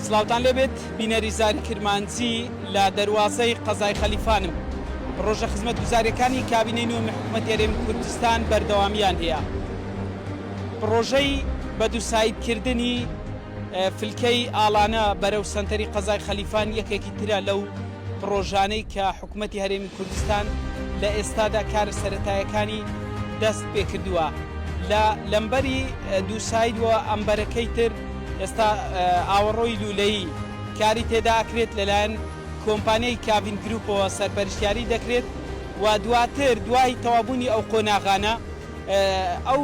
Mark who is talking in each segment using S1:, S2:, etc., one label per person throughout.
S1: سلااوان لێبێت بینەری زاری کرمانجی لە دەواازەی قەزای خەلیفانم. ڕۆژە خزمەت گوزاریەکانی کابینەی نوێ حکوومەت هەرێمی کوردستان بەردەوامیان هەیە. پرۆژەی بەدووسایدکردنی فلکەی ئاڵانە بەرەو سنتەری قەزای خەلیفان یەکێکی ترە لەو پرۆژانەی کە حکوومەتی هەرێمی کوردستان لە ئێستادا کارە سەرەتایەکانی دەست پێ کردووە. لە لەمبەری دووسایدوە ئەمبەرەکەی تر ئێستا ئاوەڕۆی لولەیی کاری تێدا ئەکرێت لەلایەن کۆمپانیای کاڤین گروپەوە سەرپەرشتیاری دەکرێت و دواتر دوای تەوابوونی ئەو قۆناغانە ئەو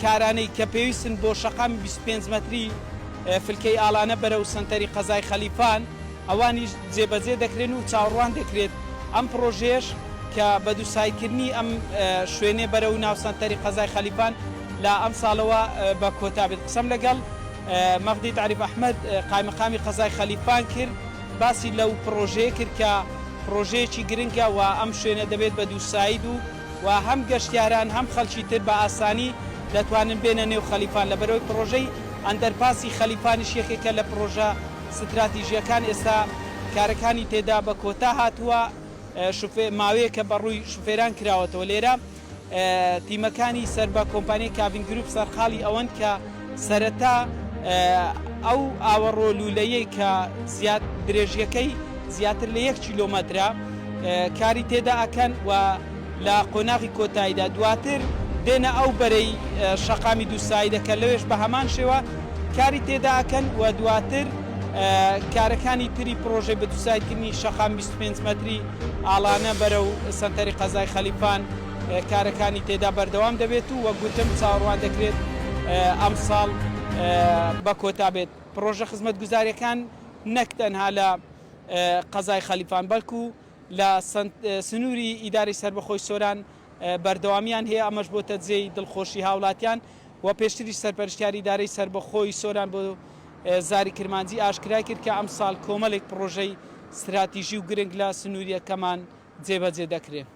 S1: کارانەی کە پێویستن بۆ شەقامی 25 مەتری فلکەی ئاڵانە بەرەو سنتەری قەزای خەلیفان ئەوانیش جێبەجێ دەکرێن و چاوەڕوان دەکرێت. ئەم پرۆژێش کە بەدووسایکردنی ئەم شوێنێ بەرەو ناو سنتەری قەزای خەلیفان لە ئەم ساڵەوە بە کۆتا بێت. قسەم لەگەڵ مەفدی تعریف ئەحمەد قایمەقامی قەزای خەلیفان کرد، باسی لەو پرۆژەیە کرد کە پرۆژەیەکی گرنگە و ئەم شوێنە دەبێت بە دووساید و هەم گەشتیاران هەم خەڵکی تر بە ئاسانی دەتوانن بێنە نێو خەلیفان. لەبەرەوەی پرۆژەی ئەندەرپاسی خەلیفانیش یەکێکە لە پرۆژە ستراتیژیەکان ئێستا کارەکانی تێدا بە کۆتا هاتووە، ماوەیە کە بەڕووی شوفێران کراوەتەوە. لێرە تیمەکانی سەر بە کۆمپانیای کاڤین گروپ سەرخاڵی ئەوەن کە سەرەتا ئەو ئاوەڕۆ لولەیەی کە درێژیەکەی زیاتر لە 1 کیلۆمەترە کاری تێدا ئەکەن و لە قۆناغی کۆتاییدا دواتر دێنە ئەو بەرەی شەقامی دووسایدەکە لەوێش بە هەمان شێوە کاری تێدا ئەکەن و دواتر کارەکانی تری پرۆژەی بە دووسایدکردنی شەقام 25 مەتری ئاڵانە بەرەو سنتەری قەزای خەلیفان کارەکانی تێدا بەردەوام دەبێت و وە گوتم چاوەڕوان دەکرێت ئەم ساڵ بە کۆتا بێت. پرۆژە خزمەت گوزاریەکان نەک تەنها لە قەزای خەلیفان بەڵکو لە سنووری ئیداری سربەخۆی سۆران بەردەوامیان هەیە. ئەمەش بۆتە جێی دڵخۆشی هاوڵاتیان و پێشتری سەرپەرشتیاری ئیدارەی سربەخۆی سۆران بۆ زاری کرمانجی ئاشکرا کرد کە ئەم ساڵ کۆمەڵێک پرۆژەی استراتیژی و گرنگ لە سنووریەکەمان جێبەجێ دەکرێت.